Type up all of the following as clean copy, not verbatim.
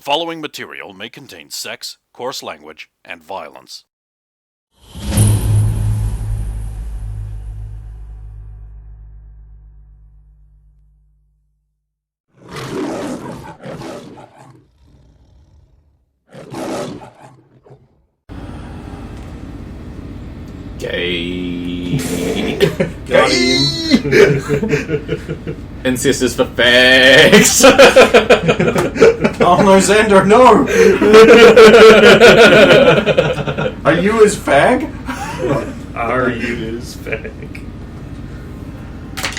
following material may contain sex, coarse language, and violence. Gay. Got him. Ancestors for fags. Oh no, Xander, no! Are you his fag? Are you his fag?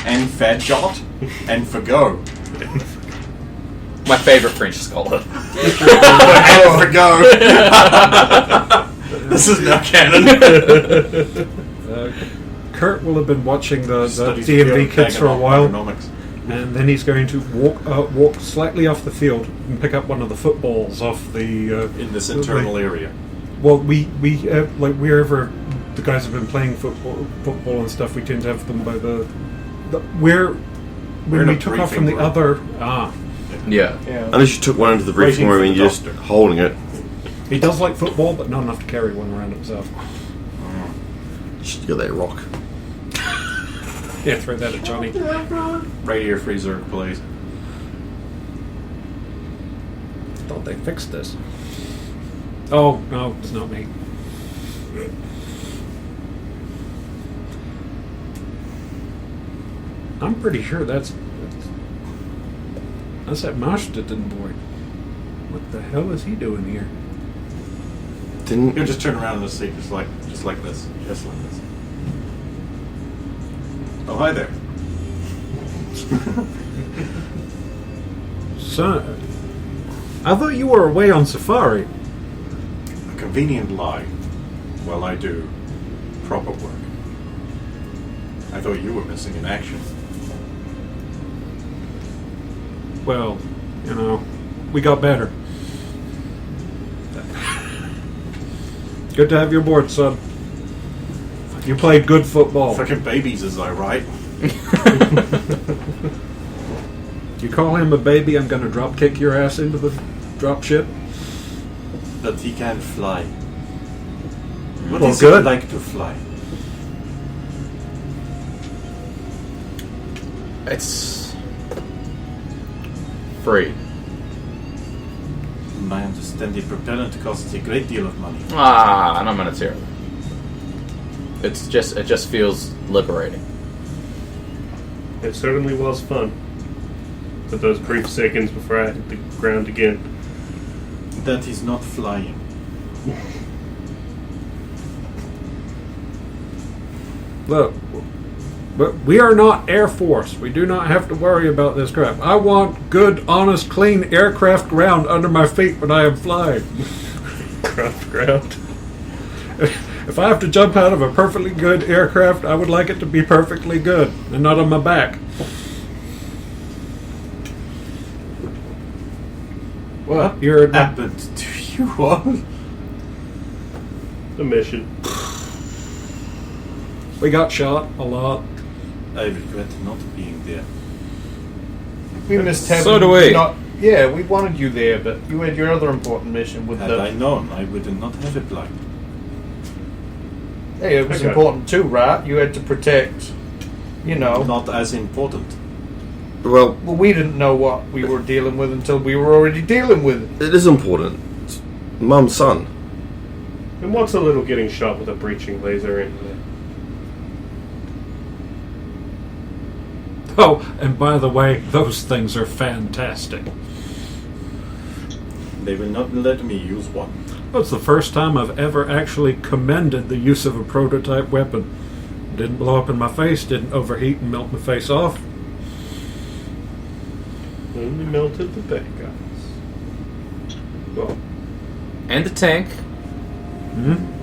And fadjot? And fago. My favourite French scholar. And fago. This is now canon. Kurt will have been watching the Studies DMV field kids for a while, economics. and then he's going to walk slightly off the field and pick up one of the footballs off the In this internal area. Well, we like wherever the guys have been playing football and stuff, we tend to have them by the where We're when in we a took off from briefing the room. other Yeah. Unless you took one into the briefing Waiting room for and the you're just doctor. holding it. He does like football, but not enough to carry one around himself. Just get that rock. Yeah, throw that at Johnny. Radiator freezer, please. Thought they fixed this. Oh no, it's not me. I'm pretty sure that's that Masterton boy. What the hell is he doing here? Didn't He'll just turn around in his seat just like this. Just like this. Oh, hi there. Son, I thought you were away on safari. A convenient lie while I do proper work. I thought you were missing in action. Well, you know, we got better. Good to have you aboard, son. You played good football. Fucking babies, is I right? You call him a baby, I'm gonna drop kick your ass into the drop ship. That he can fly. What Well, is good. it like to fly? It's free. I understand the propellant costs a great deal of money. Not monetarily. It just feels liberating. It certainly was fun. But those brief seconds before I hit the ground again. That is not flying. Look, but we are not Air Force. We do not have to worry about this crap. I want good, honest, clean aircraft ground under my feet when I am flying. Ground. If I have to jump out of a perfectly good aircraft, I would like it to be perfectly good and not on my back. What? You're Happened to you all? The mission. We got shot a lot. I regret not being there. We missed having So do we. Yeah, we wanted you there, but you had your other important mission with Had I known, I would not have applied. Hey, it was Okay. important too, right? You had to protect, Not as important. well, Well, we didn't know what we were dealing with until we were already dealing with it. it is important. It's Mum's son. And what's a little getting shot with a breaching laser in there? Oh, and by the way, those things are fantastic. They will not let me use one. That's the first time I've ever actually commended the use of a prototype weapon. Didn't blow up in my face, didn't overheat and melt my face off. Only melted the bad guys. Well, And the tank.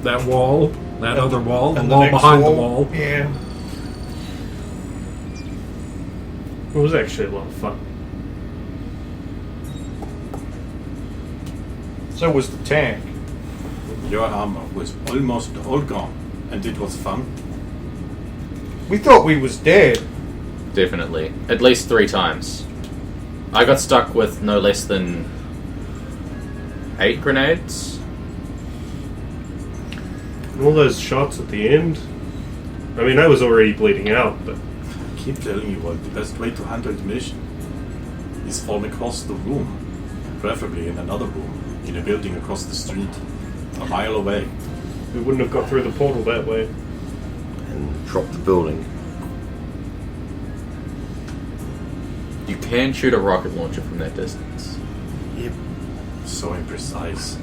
That wall, that other wall, the And wall next behind the wall. Yeah. it was actually a lot of fun. So was the tank. Your armor was almost all gone, and it was fun. We thought we was dead. Definitely. At least 3 times. I got stuck with no less than 8 grenades. And all those shots at the end. I mean, I was already bleeding out, but I keep telling you what the best way to handle the mission is from across the room. Preferably in another room, in a building across the street, a mile away. we wouldn't have got through the portal that way. And drop the building. You can shoot a rocket launcher from that distance. Yep. So imprecise.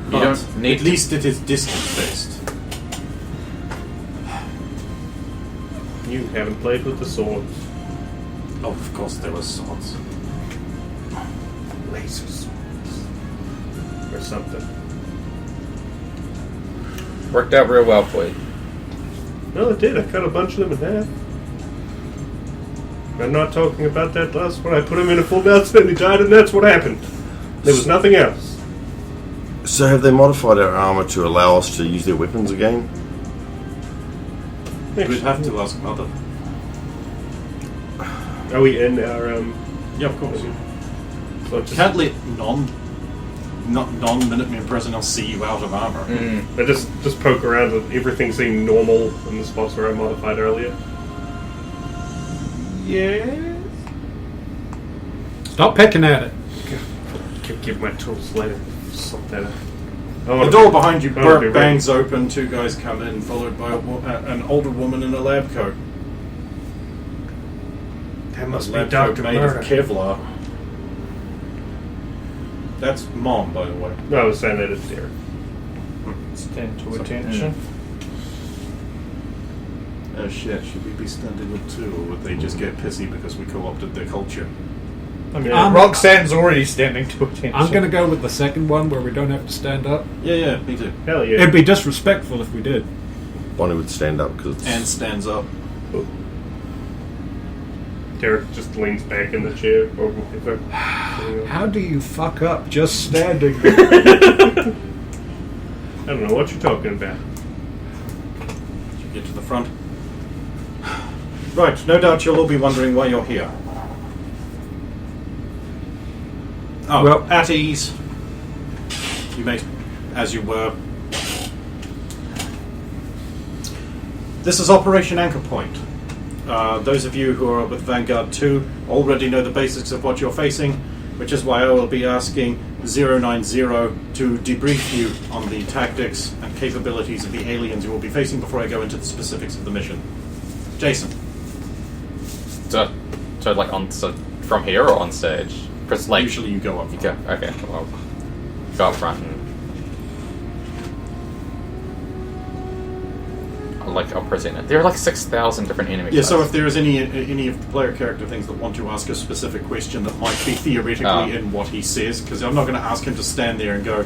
You But don't need at least it is distance-based. You haven't played with the swords. Oh, of course there were swords. Laser swords. Or something. Worked out real well for you. No, it did. I cut a bunch of them in half. I'm not talking about that last one. I put him in a full mouth and he died, and that's what happened. There was nothing else. So have they modified our armor to allow us to use their weapons again? We'd have to ask Mother. Are we in our Yeah, of course. so just, Can't let non-Minuteman personnel see you out of armor. I just poke around and everything seemed normal in the spots where I modified earlier. Yeah. Stop picking at it. Give my tools later. Sort that out. The door behind you I wanna be ready. bangs open. 2 guys come in, followed by an older woman in a lab coat. That must A be lab Dr. coat made Murdoch. of Kevlar. That's Mom, by the way. No, I was saying that it's Derek. Stand to attention. Oh shit, should we be standing up too, or would they just get pissy because we co-opted their culture? I mean, I'm- Roxanne's already standing to attention. I'm going to go with the second one where we don't have to stand up. Yeah, me too. Hell yeah. It'd be disrespectful if we did. Bonnie would stand up because And stands up. Derek just leans back in the chair. Or whatever. How do you fuck up just standing? I don't know what you're talking about. Get to the front. Right, no doubt you'll all be wondering why you're here. Oh, Well- at ease. You may, as you were. This is Operation Anchorpoint. Those of you who are with Vanguard² already know the basics of what you're facing, which is why I will be asking 090 to debrief you on the tactics and capabilities of the aliens you will be facing before I go into the specifics of the mission. Jason. So from here or on stage? Because like Usually you go up. you go. Okay, well, go up front and I'll present it. There are like 6,000 different enemies. Yeah, so if there is any of the player character things that want to ask a specific question that might be theoretically in what he says, because I'm not going to ask him to stand there and go,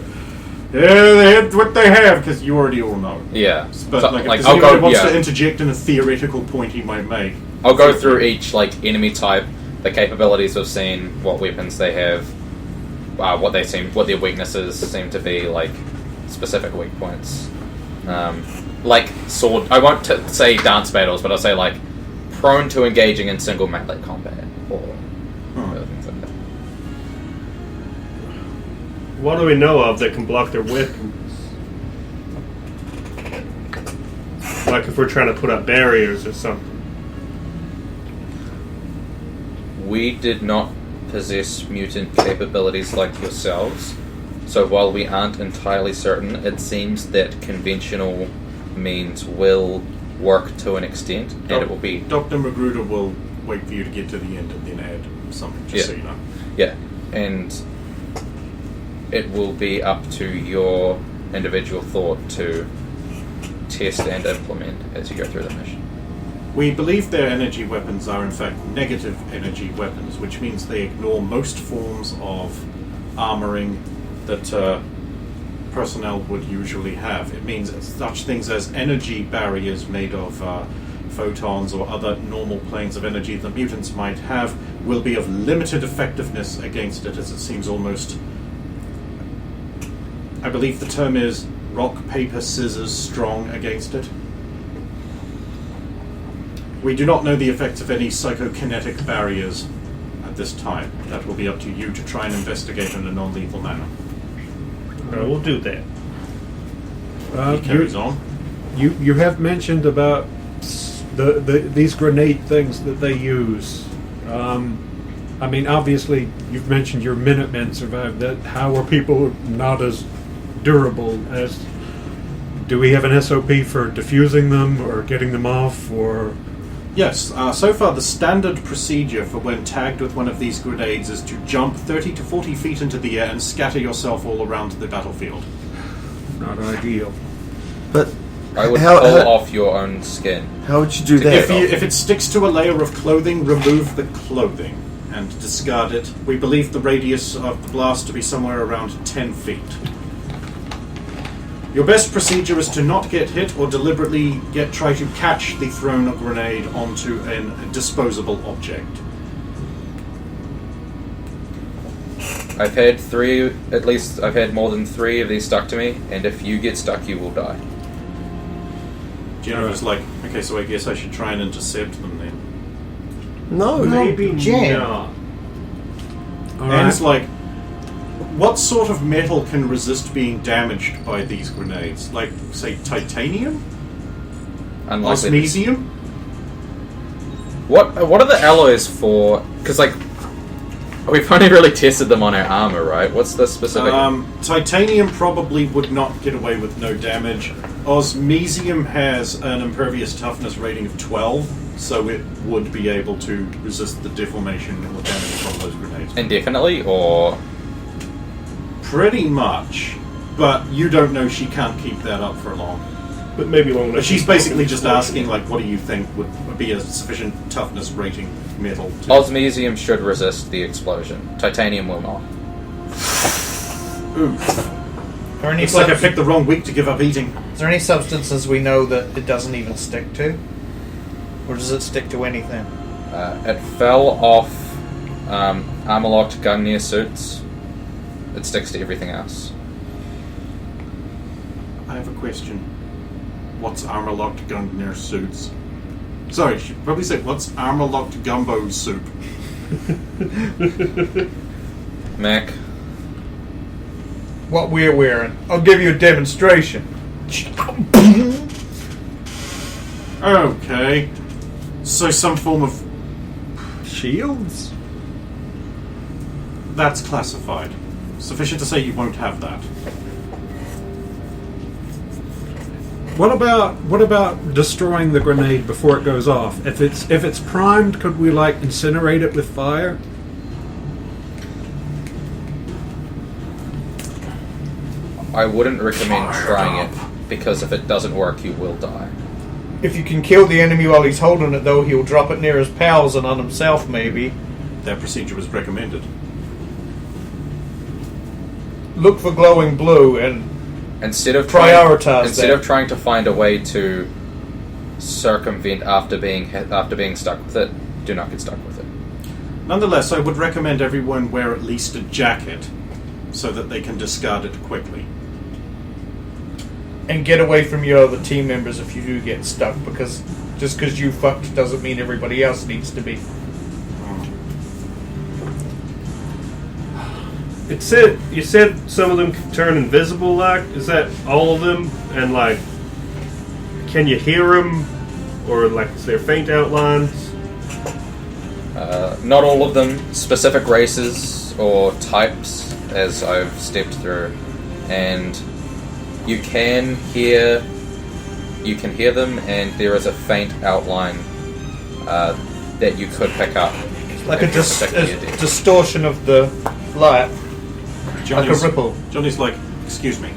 yeah, they had what they have, because you already all know. Yeah, But so, like, if there's I'll anyone go. who wants Yeah, to interject in a theoretical point he might make, I'll go through each like enemy type, the capabilities we've seen, what weapons they have, what their weaknesses seem to be, like specific weak points. Like sword. I won't say dance battles, but I'll say like prone to engaging in single melee combat or other things like that. What do we know of that can block their weapons? Like if we're trying to put up barriers or something. We did not possess mutant capabilities like yourselves, so while we aren't entirely certain, it seems that conventional means will work to an extent, and it will be... Dr. Magruder will wait for you to get to the end and then add something, just so you know. Yeah, and it will be up to your individual thought to test and implement as you go through the mission. We believe their energy weapons are in fact negative energy weapons, which means they ignore most forms of armoring that personnel would usually have. It means such things as energy barriers made of photons or other normal planes of energy that mutants might have will be of limited effectiveness against it, as it seems almost... I believe the term is rock, paper, scissors strong against it. We do not know the effects of any psychokinetic barriers at at this time. That will be up to you to try and investigate in a non-lethal manner. We'll do that. He carries on. You have mentioned about these grenade things that they use. I mean, obviously, you've mentioned your Minutemen survived that. How are people not as durable as... Do we have an SOP for diffusing them or getting them off, or... Yes, so far the standard procedure for when tagged with one of these grenades is to jump 30 to 40 feet into the air and scatter yourself all around the battlefield. Not ideal. But I would pull off your own skin. how would you do that? If it sticks to a layer of clothing, remove the clothing and discard it. We believe the radius of the blast to be somewhere around 10 feet. Your best procedure is to not get hit or deliberately try to catch the thrown grenade onto a disposable object. I've had I've had more than 3 of these stuck to me, and if you get stuck, you will die. Jennifer's like, okay, so I guess I should try and intercept them then. No. Maybe Jen. not. Anne's like, what sort of metal can resist being damaged by these grenades? Like, say, titanium? Unlikely. Osmesium? What are the alloys for? Because, like, we've only really tested them on our armor, right? What's the specific... Titanium probably would not get away with no damage. Osmesium has an impervious toughness rating of 12, so it would be able to resist the deformation or damage from those grenades. Indefinitely, or... Pretty much. But you don't know she can't keep that up for long. But maybe long enough. But she's basically just asking, like, what do you think would be a sufficient toughness rating metal to... Osmesium should resist the explosion. Titanium will not. Oof. Are any It's like I picked the wrong week to give up eating. Is there any substances we know that it doesn't even stick to? Or does it stick to anything? It fell off armor-locked Gungnir suits. It sticks to everything else. I have a question. What's armor-locked Gungnir suits? Sorry, she probably said, what's armor-locked gumbo soup? Mac, What we're wearing. I'll give you a demonstration. Okay. So some form of... Shields? That's classified. Sufficient to say you won't have that. What about destroying the grenade before it goes off? If it's primed, could we like incinerate it with fire? I wouldn't recommend trying it, because if it doesn't work, you will die. If you can kill the enemy while he's holding it, though, he'll drop it near his pals and on himself, maybe. That procedure was recommended. Look for glowing blue and Instead of prioritize of trying to find a way to circumvent after being stuck with it, do not get stuck with it. Nonetheless, I would recommend everyone wear at least a jacket so that they can discard it quickly. and get away from your other team members if you do get stuck, because just because you fucked doesn't mean everybody else needs to be. You said some of them can turn invisible. Like, is that all of them? And like, can you hear them, or like, is there faint outlines? Not all of them. Specific races or types, as I've stepped through, and you can hear them, and there is a faint outline that you could pick up. Like a distortion of the light. Like a ripple. Johnny's like, excuse me.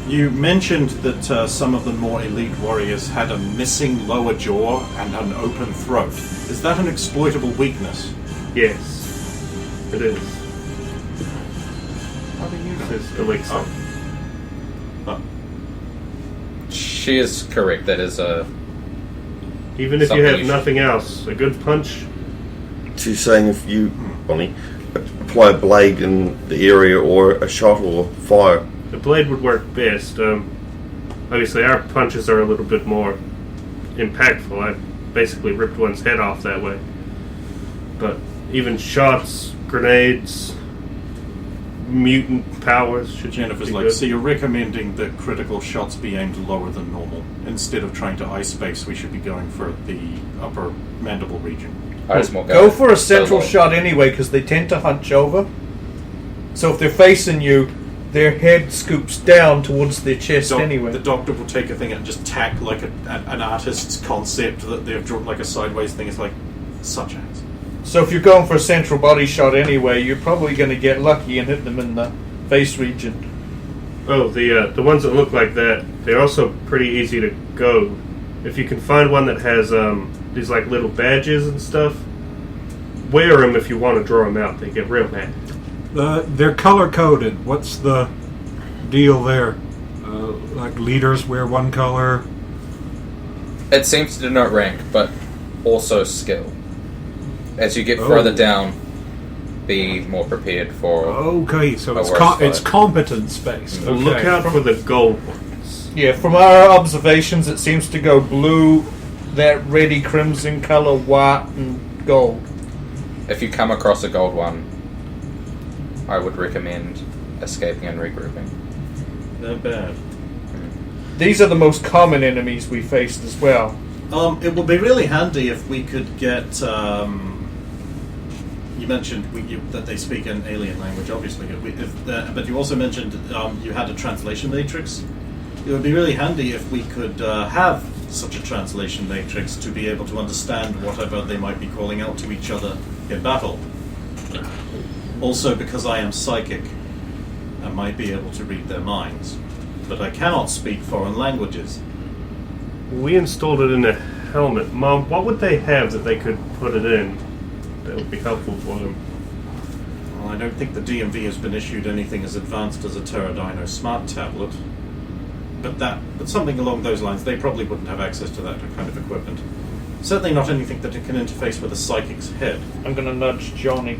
You mentioned that some of the more elite warriors had a missing lower jaw and an open throat. Is that an exploitable weakness? Yes, it is. How do you know? It's elixir. Oh. She is correct. That is a. Even if you something have you nothing else, a good punch. She's saying if you, Bonnie, apply a blade in the area or a shot or fire. The blade would work best. Obviously, our punches are a little bit more impactful. I basically ripped one's head off that way. But even shots, grenades, mutant powers. Should Jennifer's be like, good. so you're recommending that critical shots be aimed lower than normal. Instead of trying to eye space, we should be going for the upper mandible region. I just more Go for a central low. shot anyway, because they tend to hunch over. So if they're facing you, their head scoops down towards their chest anyway. The doctor will take a thing and just tack like an artist's concept that they've drawn, like a sideways thing. It's like, such as. So if you're going for a central body shot anyway, you're probably going to get lucky and hit them in the face region. Oh, the ones that look like that, they're also pretty easy to go. If you can find one that has these like little badges and stuff, wear them if you want to draw them out. They get real mad. They're color coded. What's the deal there? Like leaders wear one color. It seems to denote rank, but also skill. As you get further down, be more prepared for. Okay, so a it's worse it's fight. competence based. Well, look out for the gold ones. Yeah, from our observations, it seems to go blue, that reddy crimson color, white, and gold. If you come across a gold one, I would recommend escaping and regrouping. Not bad. These are the most common enemies we faced as well. It would be really handy if we could get. You mentioned that they speak an alien language, obviously, but you also mentioned you had a translation matrix. It would be really handy if we could have such a translation matrix to be able to understand whatever they might be calling out to each other in battle. Also, because I am psychic, I might be able to read their minds, but I cannot speak foreign languages. We installed it in a helmet. Mom, what would they have that they could put it in that would be helpful for them? Well, I don't think the DMV has been issued anything as advanced as a Terradino smart tablet. But something along those lines, they probably wouldn't have access to that kind of equipment. Certainly not anything that it can interface with a psychic's head. I'm going to nudge Johnny.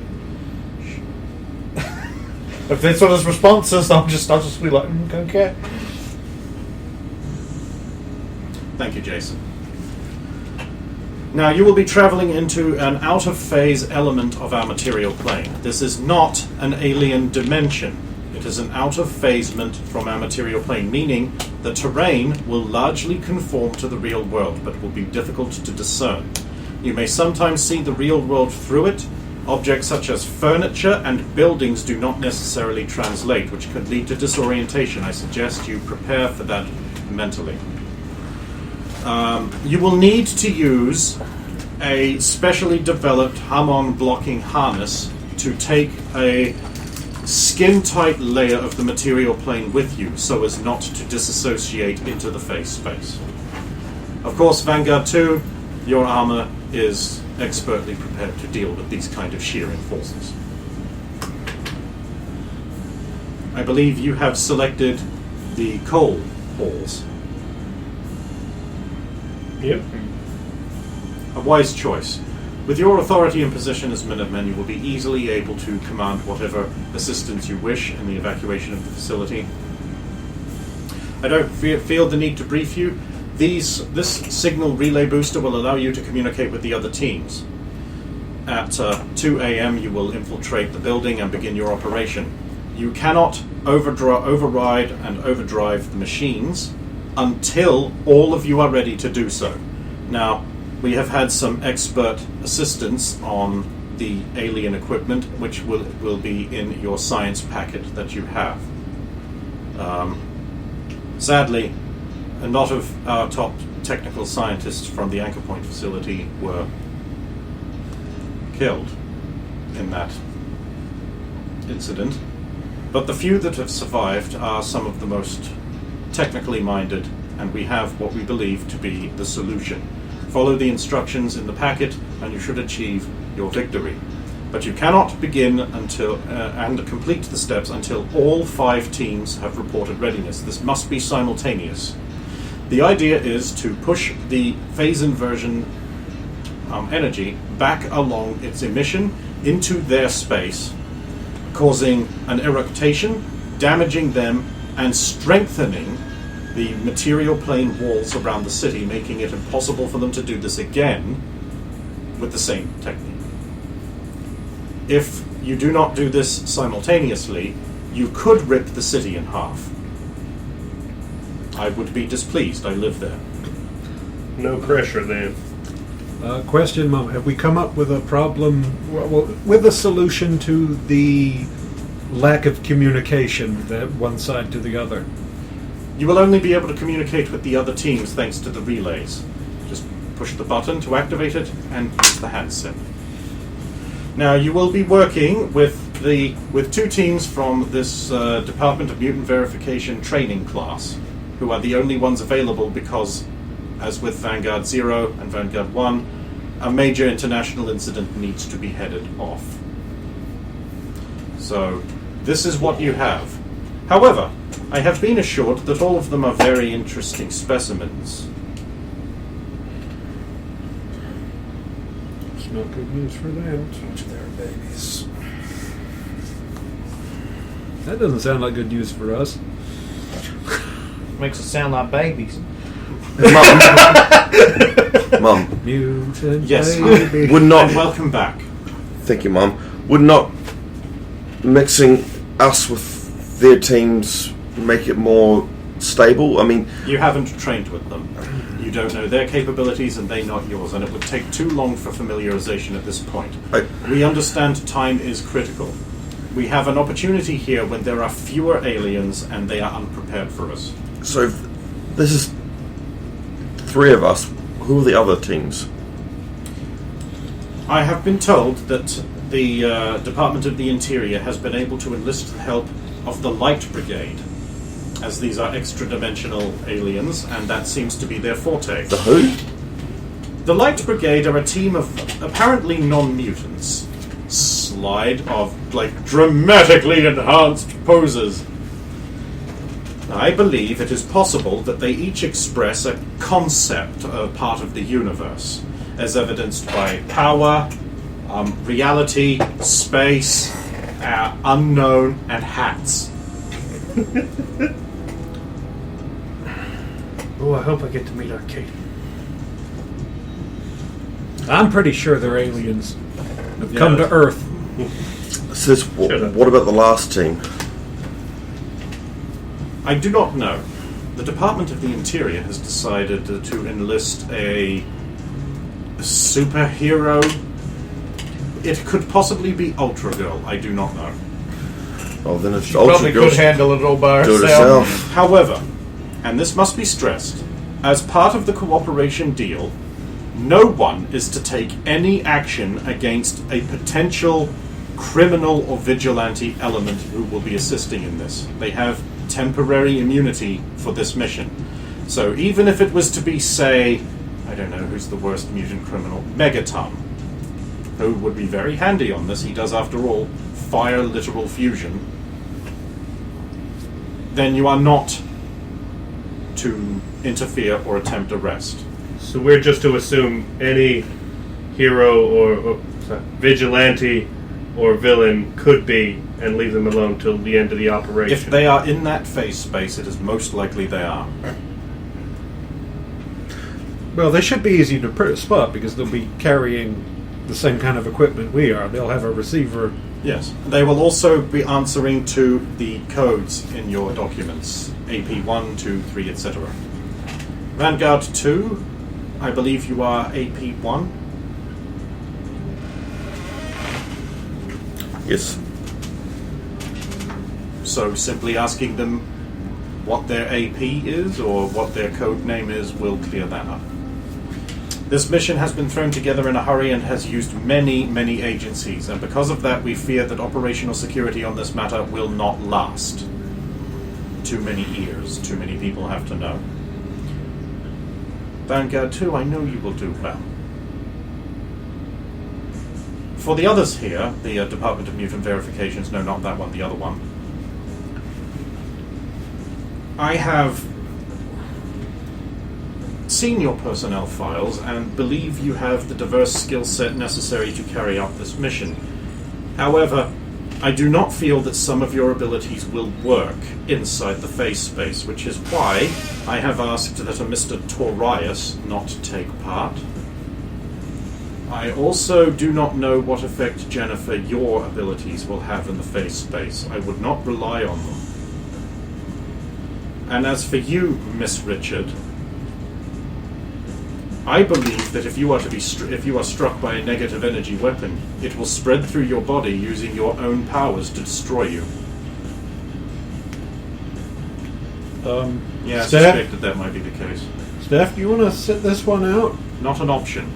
If that's what his response is, I'll just be like, okay. Thank you, Jason. Now, you will be traveling into an out-of-phase element of our material plane. This is not an alien dimension. It is an out-of-phasement from our material plane, meaning the terrain will largely conform to the real world, but will be difficult to discern. You may sometimes see the real world through it. Objects such as furniture and buildings do not necessarily translate, which could lead to disorientation. I suggest you prepare for that mentally. You will need to use a specially developed Hamon blocking harness to take a skin-tight layer of the material plane with you so as not to disassociate into the face space. Of course, Vanguard², your armor is expertly prepared to deal with these kind of shearing forces. I believe you have selected the coal balls. Yep. A wise choice. With your authority and position as Minutemen, you will be easily able to command whatever assistance you wish in the evacuation of the facility. I don't feel the need to brief you. This signal relay booster will allow you to communicate with the other teams. At 2 a.m. you will infiltrate the building and begin your operation. You cannot override and overdrive the machines until all of you are ready to do so. Now, we have had some expert assistance on the alien equipment, which will be in your science packet that you have. Sadly, a lot of our top technical scientists from the Anchorpoint facility were killed in that incident. But the few that have survived are some of the most technically minded, and we have what we believe to be the solution. Follow the instructions in the packet, and you should achieve your victory. But you cannot begin until and complete the steps until all 5 teams have reported readiness. This must be simultaneous. The idea is to push the phase inversion energy back along its emission into their space, causing an eructation, damaging them, and strengthening the material plane walls around the city, making it impossible for them to do this again with the same technique. If you do not do this simultaneously, you could rip the city in half. I would be displeased. I live there. No pressure then. Question, Mom. Have we come up with a problem, with a solution to the lack of communication that one side to the other? You will only be able to communicate with the other teams thanks to the relays. Just push the button to activate it and use the handset. Now, you will be working with two teams from this Department of Mutant Verification training class, who are the only ones available because, as with Vanguard 0 and Vanguard 1, a major international incident needs to be headed off. So, this is what you have. However, I have been assured that all of them are very interesting specimens. It's not good news for them. They're babies. That doesn't sound like good news for us. Makes us sound like babies. Mum, Mutant Yes, baby. would And not. welcome back. Thank you, Mum. Would not mixing us with their teams make it more stable? I mean, You haven't trained with them. You don't know their capabilities and they not yours, and it would take too long for familiarization at this point. We understand time is critical. We have an opportunity here when there are fewer aliens and they are unprepared for us. so this is 3 of us. Who are the other teams? I have been told that the Department of the Interior has been able to enlist the help of the Light Brigade, as these are extra-dimensional aliens, and that seems to be their forte. The who? The Light Brigade are a team of apparently non-mutants. Slide of, dramatically enhanced poses. I believe it is possible that they each express a concept, a part of the universe, as evidenced by power, reality, space, unknown, and hats. Oh, I hope I get to meet Arcady. I'm pretty sure they're aliens. Have Yeah. come to Earth. Says, Shut up. what about the last team? I do not know. The Department of the Interior has decided to enlist a superhero. It could possibly be Ultra Girl. I do not know. Oh, then it's She probably could handle it all by do it herself. herself. However, and this must be stressed, as part of the cooperation deal, no one is to take any action against a potential criminal or vigilante element who will be assisting in this. They have temporary immunity for this mission. So even if it was to be, say, I don't know who's the worst mutant criminal, Megaton, who would be very handy on this, he does after all fire literal fusion, then you are not to interfere or attempt arrest. So we're just to assume any hero or vigilante or villain could be, and leave them alone till the end of the operation. If they are in that phase space, it is most likely they are. Well, they should be easy to spot because they'll be carrying the same kind of equipment we are. They'll have a receiver. Yes. They will also be answering to the codes in your documents. AP1, 2, 3, etc. Vanguard 2, I believe you are AP1. Yes. So simply asking them what their AP is or what their code name is will clear that up. This mission has been thrown together in a hurry and has used many, many agencies, and because of that we fear that operational security on this matter will not last. Too many ears, too many people have to know. Vanguard 2, I know you will do well. For the others here, the Department of Mutant Verifications, no, not that one, the other one, I have seen your personnel files and believe you have the diverse skill set necessary to carry out this mission. However, I do not feel that some of your abilities will work inside the phase space, which is why I have asked that a Mr. Torias not take part. I also do not know what effect, Jennifer, your abilities will have in the phase space. I would not rely on them. And as for you, Miss Richard, I believe that if you are struck by a negative energy weapon, it will spread through your body using your own powers to destroy you. Yeah, I suspected that might be the case. Steph, do you want to sit this one out? Not an option.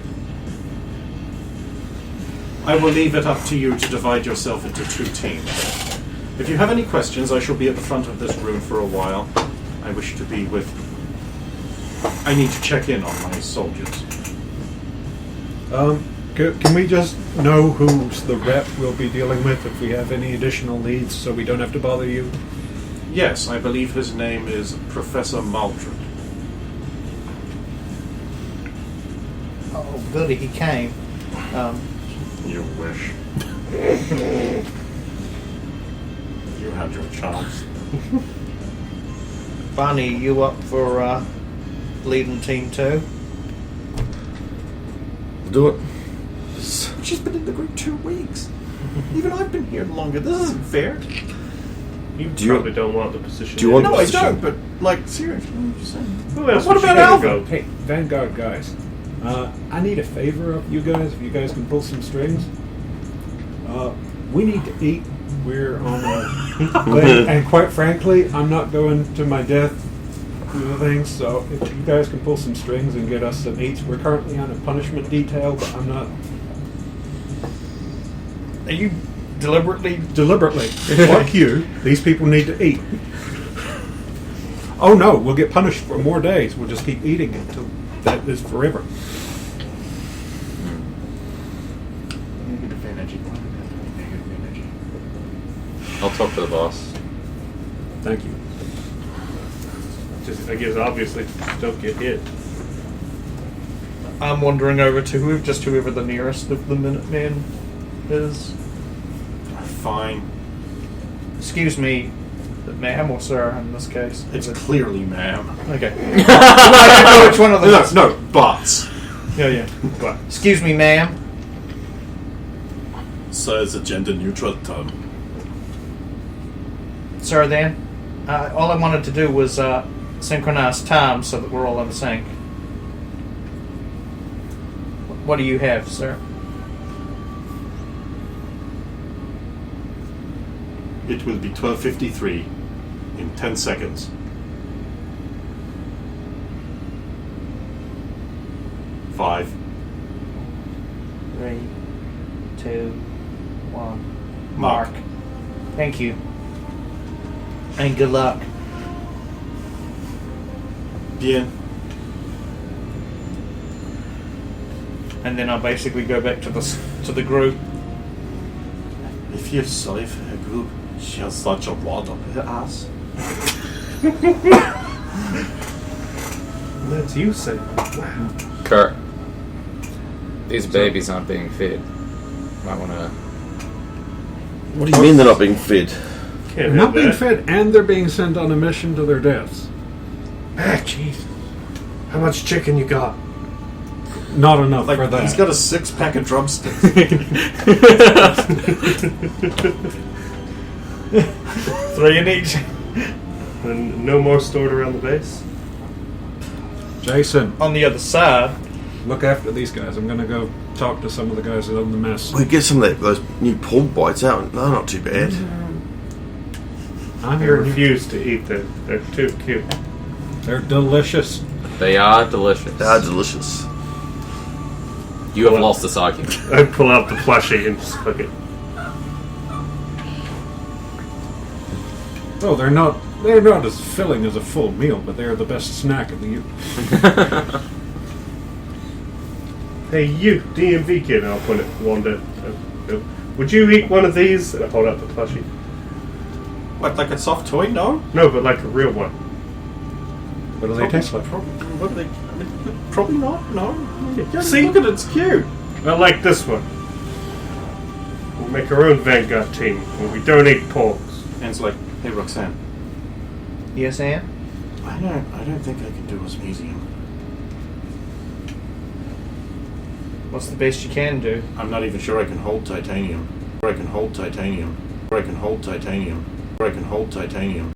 I will leave it up to you to divide yourself into 2 teams. If you have any questions, I shall be at the front of this room for a while. I wish to be with... I need to check in on my soldiers. Can we just know who's the rep we'll be dealing with if we have any additional leads so we don't have to bother you? Yes, I believe his name is Professor Maldred. Oh, goody, he came. You wish. You had your chance. Bonnie, you up for leading team 2? We'll do it. She's been in the group 2 weeks. Even I've been here longer. This isn't fair. You probably don't want the position. Do you want No, the I position? don't, but, like, seriously, I'm just saying. Who else What was she about gonna Alvin? go? Hey, Vanguard guys, I need a favor of you guys, if you guys can pull some strings. We need to eat. We're on a thing, and quite frankly, I'm not going to my death through the things, so if you guys can pull some strings and get us some eats. We're currently on a punishment detail, but I'm not... Are you deliberately... Deliberately. Fuck you. These people need to eat. Oh no, we'll get punished for more days. We'll just keep eating until that is forever. Negative energy. Negative energy. I'll talk to the boss. Thank you. Just, I guess obviously just don't get hit. I'm wandering over to whoever the nearest of the Minutemen is. Fine. Excuse me, ma'am or sir in this case. It's Is it- clearly ma'am. Okay. I don't know which one of them. No, but. Yeah. But, excuse me, ma'am. Sir is a gender-neutral term. Sir, then. All I wanted to do was synchronize time so that we're all in sync. What do you have, sir? It will be 12:53 in 10 seconds. 5. 3, 2, 1. Mark. Thank you. And good luck. Bien. And then I'll basically go back to the group. I feel sorry for her group. She has such a wad up her ass. That's you saying. Kurt, these babies aren't being fed. Might want to... What do you mean they're not being fed? Can't They're have not being that. fed, and they're being sent on a mission to their deaths. Ah, jeez. How much chicken you got? Not enough Like, for that. he's got a 6-pack of drumsticks. 3 in each. And no more stored around the base? Jason, On the other side, look after these guys. I'm going to go talk to some of the guys that own the mess. We get some of those new pork bites out. They're not too bad. I'm I here. refuse to eat them. They're too cute. They're delicious. They are delicious. They are delicious. You have lost this argument. I pull out the plushie and just cook it. Oh, they're not as filling as a full meal, but they're the best snack of the year. Hey, you, DMV kid, I'll point at Wanda. Would you eat one of these? And I hold out the plushie. What, like a soft toy? No? No, but like a real one. What do they taste like? What do they... I mean, probably not, no. Yeah, See? look at it, it's cute. I like this one. We'll make our own Vanguard team where we don't eat porks. And it's like, hey, Roxanne, yes, Ann? I don't think I can do Osmesium. What's the best you can do? I'm not even sure I can hold titanium. I can hold titanium. I can hold titanium. I can hold titanium.